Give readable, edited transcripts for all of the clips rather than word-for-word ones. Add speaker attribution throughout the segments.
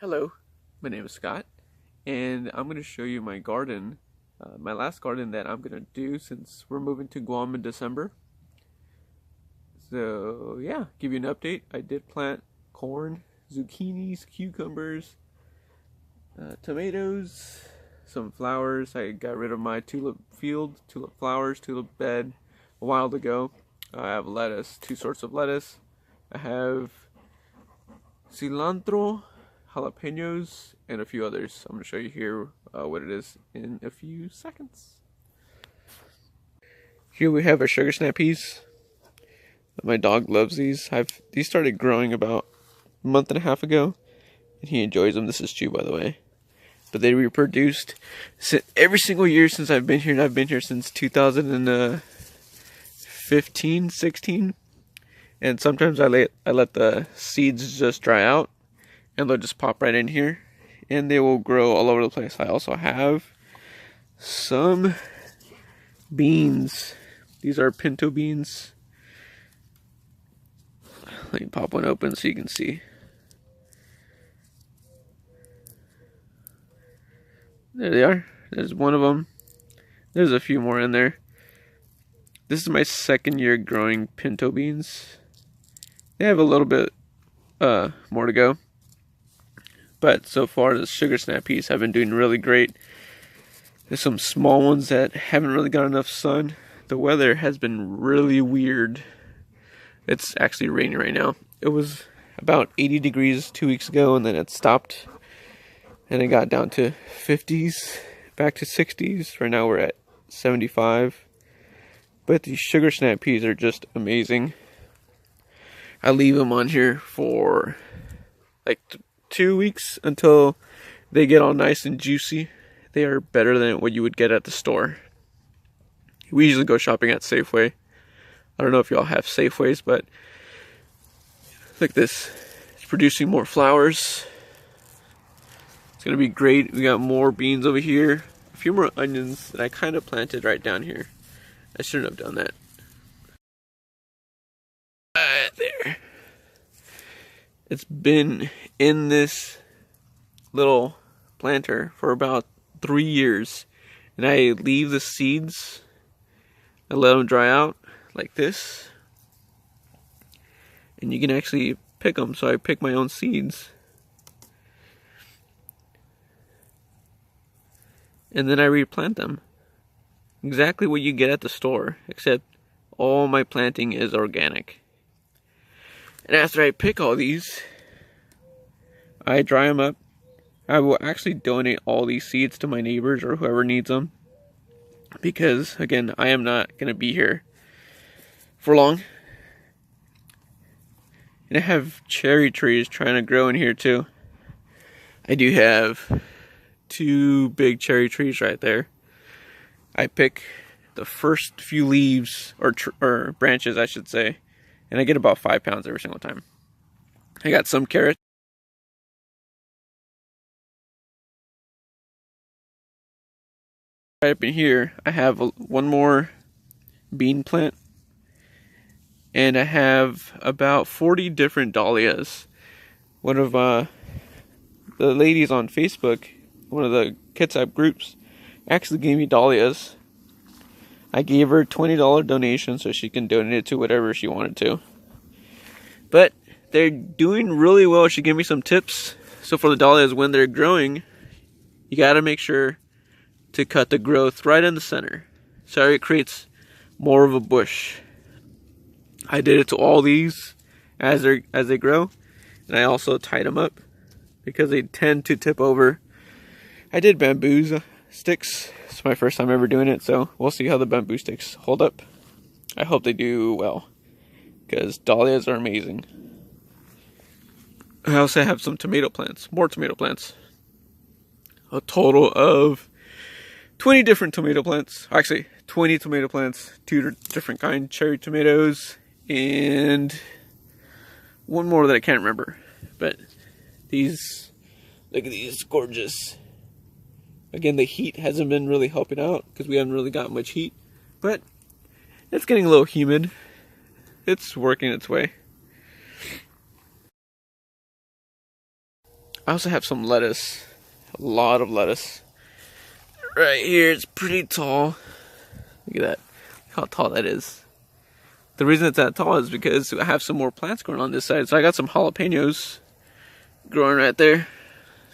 Speaker 1: Hello, my name is Scott, and I'm going to show you my garden, my last garden that I'm going to do since we're moving to Guam in December. So yeah, give you an update. I did plant corn, zucchinis, cucumbers, tomatoes, some flowers. I got rid of my tulip field, tulip flowers, tulip bed a while ago. I have lettuce, two sorts of lettuce. I have cilantro, jalapenos, and a few others. I'm going to show you here what it is in a few seconds. Here we have our sugar snap peas. My dog loves these. These started growing about a month and a half ago, and he enjoys them. This is Chew, by the way. But they reproduced every single year since I've been here, and I've been here since 2015, 16. And sometimes I let the seeds just dry out, and they'll just pop right in here, and they will grow all over the place. I also have some beans. These are pinto beans. Let me pop one open so you can see. There they are. There's one of them. There's a few more in there. This is my second year growing pinto beans. They have a little bit more to go. But so far, the sugar snap peas have been doing really great. There's some small ones that haven't really got enough sun. The weather has been really weird. It's actually raining right now. It was about 80 degrees 2 weeks ago, and then it stopped. And it got down to 50s, back to 60s. Right now we're at 75. But these sugar snap peas are just amazing. I leave them on here for like 2 weeks until they get all nice and juicy. They are better than what you would get at the store. We usually go shopping at Safeway. I don't know if y'all have Safeways, but look at this. It's producing more flowers. It's gonna be great. We got more beans over here. A few more onions that I kind of planted right down here. I shouldn't have done that. There. It's been in this little planter for about 3 years, and I leave the seeds. I let them dry out like this, and you can actually pick them. So I pick my own seeds, and then I replant them. Exactly what you get at the store, except all my planting is organic. And after I pick all these, I dry them up. I will actually donate all these seeds to my neighbors or whoever needs them. Because, again, I am not going to be here for long. And I have cherry trees trying to grow in here too. I do have 2 big cherry trees right there. I pick the first few leaves, or branches I should say, and I get about 5 pounds every single time. I got some carrots. Right up in here, I have one more bean plant, and I have about 40 different dahlias. One of the ladies on Facebook, one of the Kitsap groups, actually gave me dahlias. I gave her a $20 donation so she can donate it to whatever she wanted to. But they're doing really well. She gave me some tips. So for the dahlias, when they're growing, you gotta make sure to cut the growth right in the center, so it creates more of a bush. I did it to all these as they grow, and I also tied them up because they tend to tip over. I did bamboo sticks. It's my first time ever doing it, so we'll see how the bamboo sticks hold up. I hope they do well, because dahlias are amazing. I also have some tomato plants, more tomato plants. A total of 20 different tomato plants. Actually, 20 tomato plants, 2 different kind, cherry tomatoes, and one more that I can't remember. But these, look at these, gorgeous. Again, the heat hasn't been really helping out because we haven't really got much heat, but it's getting a little humid. It's working its way. I also have some lettuce. A lot of lettuce. Right here, it's pretty tall. Look at that. Look how tall that is. The reason it's that tall is because I have some more plants growing on this side. So I got some jalapenos growing right there.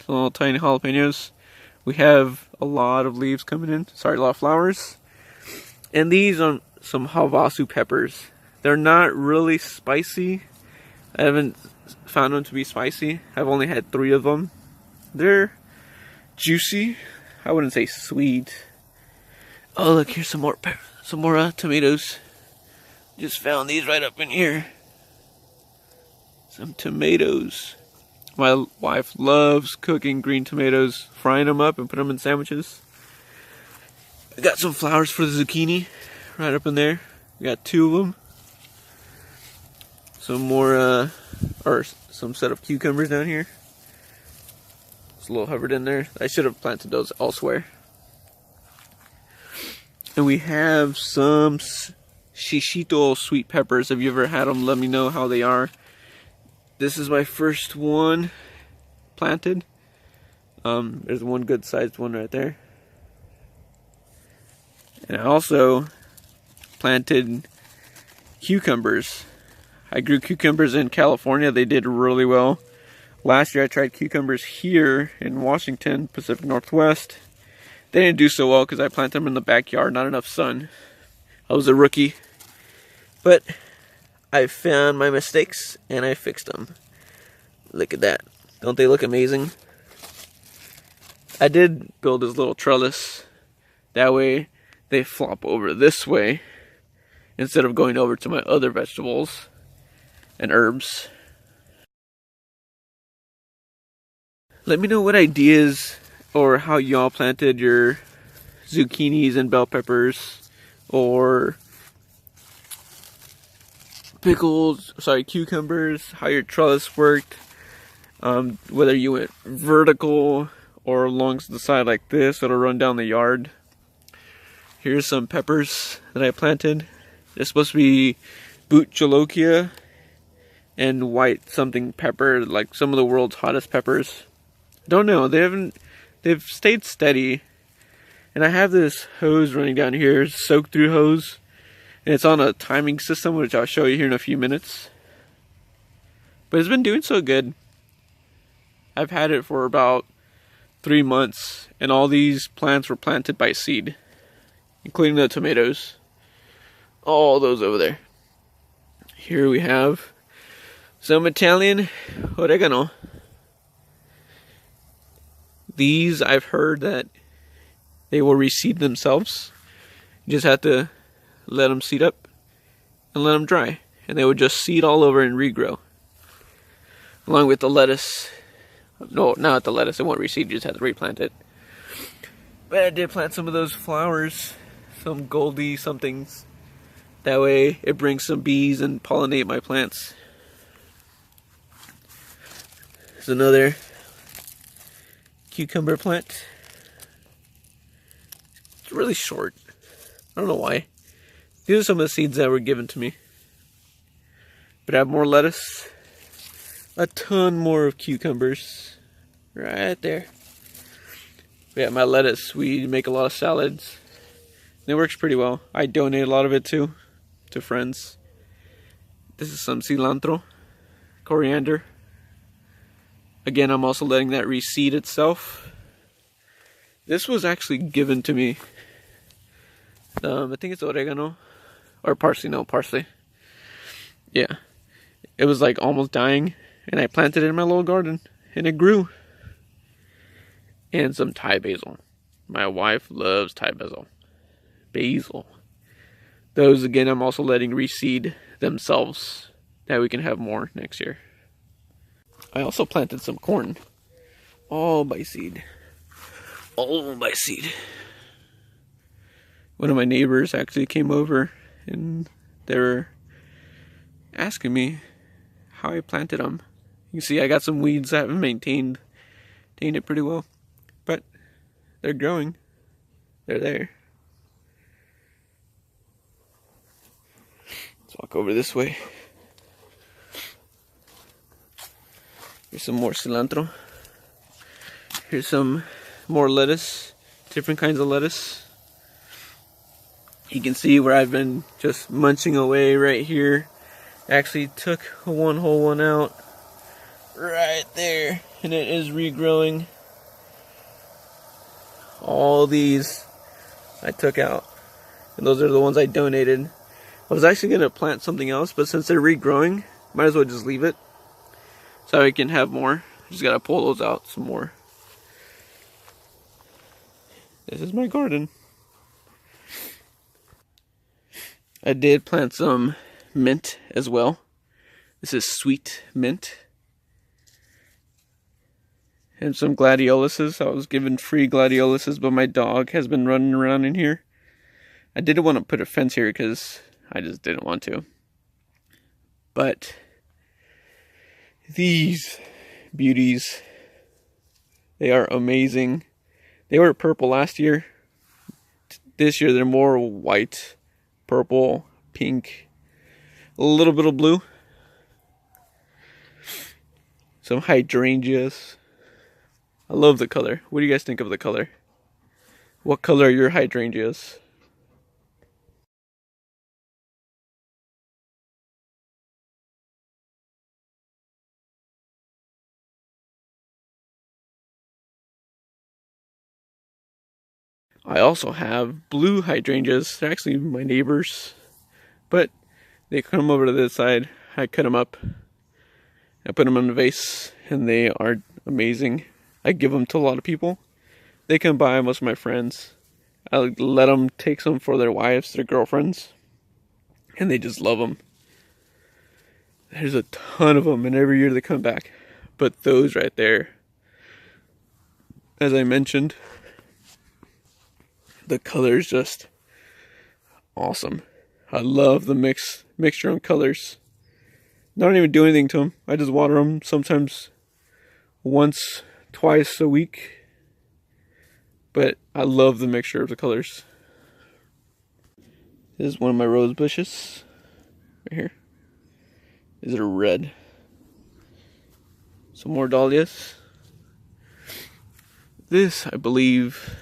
Speaker 1: Some little tiny jalapenos. We have a lot of leaves coming in. Sorry, a lot of flowers. And these are some havasu peppers. They're not really spicy. I haven't found them to be spicy. I've only had 3 of them. They're juicy. I wouldn't say sweet. Oh, look, here's some more tomatoes. Just found these right up in here. Some tomatoes. My wife loves cooking green tomatoes, frying them up and putting them in sandwiches. I got some flowers for the zucchini right up in there. We got 2 of them. Some more, or some set of cucumbers down here. It's a little hovered in there. I should have planted those elsewhere. And we have some shishito sweet peppers. Have you ever had them? Let me know how they are. This is my first one planted. There's one good sized one right there. And I also planted cucumbers. I grew cucumbers in California. They did really well. Last year I tried cucumbers here in Washington, Pacific Northwest. They didn't do so well because I planted them in the backyard, not enough sun. I was a rookie. But I found my mistakes and I fixed them. Look at that. Don't they look amazing? I did build this little trellis. That way they flop over this way instead of going over to my other vegetables and herbs. Let me know what ideas or how y'all planted your zucchinis and bell peppers or cucumbers, how your trellis worked, whether you went vertical or along the side like this, it'll run down the yard. Here's some peppers that I planted. They're supposed to be boot jolokia and white something pepper, like some of the world's hottest peppers. Don't know, they've stayed steady. And I have this hose running down here, soak through hose. And it's on a timing system, which I'll show you here in a few minutes. But it's been doing so good. I've had it for about 3 months, and all these plants were planted by seed, including the tomatoes. All those over there. Here we have some Italian oregano. These, I've heard that they will reseed themselves. You just have to let them seed up and let them dry, and they would just seed all over and regrow. Along with the lettuce. No, not the lettuce, it won't reseed, you just have to replant it. But I did plant some of those flowers, some goldy somethings. That way it brings some bees and pollinate my plants. There's another cucumber plant. It's really short. I don't know why. These are some of the seeds that were given to me. But I have more lettuce. A ton more of cucumbers. Right there. Yeah, my lettuce, we make a lot of salads. And it works pretty well. I donate a lot of it too, to friends. This is some cilantro, coriander. Again, I'm also letting that reseed itself. This was actually given to me. I think it's oregano. Or parsley, no, parsley. Yeah. It was like almost dying. And I planted it in my little garden. And it grew. And some Thai basil. My wife loves Thai basil. Those, again, I'm also letting reseed themselves. That we can have more next year. I also planted some corn. All by seed. All by seed. One of my neighbors actually came over and they were asking me how I planted them. You can see I got some weeds that I haven't maintained it pretty well. But they're growing. They're there. Let's walk over this way. Here's some more cilantro. Here's some more lettuce, different kinds of lettuce. You can see where I've been just munching away right here. Actually took one whole one out right there, and it is regrowing. All these I took out, and those are the ones I donated. I was actually going to plant something else, but since they're regrowing, might as well just leave it so I can have more. Just gotta pull those out some more. This is my garden. I did plant some mint as well. This is sweet mint. And some gladioluses. I was given free gladioluses, but my dog has been running around in here. I didn't want to put a fence here because I just didn't want to. But these beauties, they are amazing. They were purple last year. This year they're more white, purple, pink, a little bit of blue. Some hydrangeas. I love the color. What do you guys think of the color? What color are your hydrangeas? I also have blue hydrangeas. They're actually my neighbors, but they come over to this side. I cut them up. I put them in a vase, and they are amazing. I give them to a lot of people. They come by, most of my friends. I let them take some for their wives, their girlfriends, and they just love them. There's a ton of them, and every year they come back. But those right there, as I mentioned, the color is just awesome. I love the mixture of colors. Don't even do anything to them. I just water them sometimes once, twice a week. But I love the mixture of the colors. This is one of my rose bushes. Right here. These are red. Some more dahlias. This, I believe,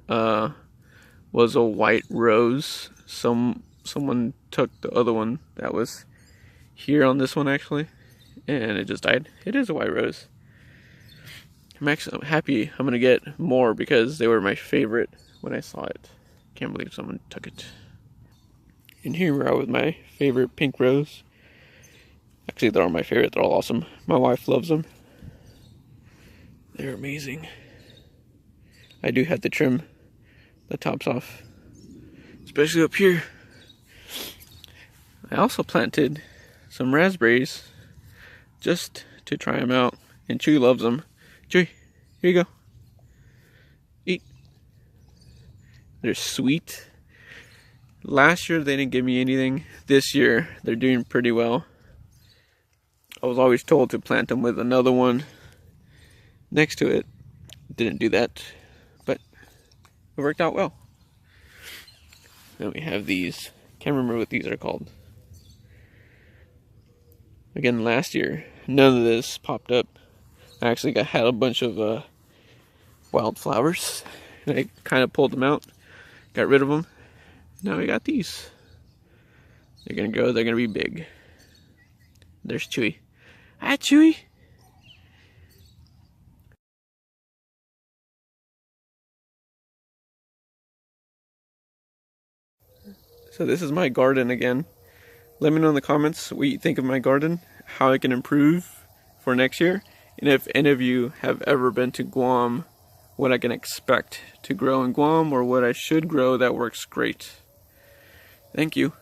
Speaker 1: was a white rose. Someone took the other one that was here on this one actually, and it just died. It is a white rose. I'm happy I'm gonna get more because they were my favorite when I saw it. Can't believe someone took it. And here we are with my favorite pink rose. Actually, they're all my favorite. They're all awesome. My wife loves them. They're amazing. I do have to trim the tops off, especially up here. I also planted some raspberries just to try them out, and Chewy loves them. Chewy, here you go. Eat. They're sweet. Last year they didn't give me anything. This year they're doing pretty well. I was always told to plant them with another one next to it. Didn't do that, but it worked out well. Then we have these. Can't remember what these are called. Again, last year, none of this popped up. I actually had a bunch of wildflowers, and I kind of pulled them out, got rid of them. Now we got these. They're gonna grow. They're gonna be big. There's Chewy. Hi, Chewy. So this is my garden again. Let me know in the comments what you think of my garden, how I can improve for next year, and if any of you have ever been to Guam, what I can expect to grow in Guam or what I should grow that works great. Thank you.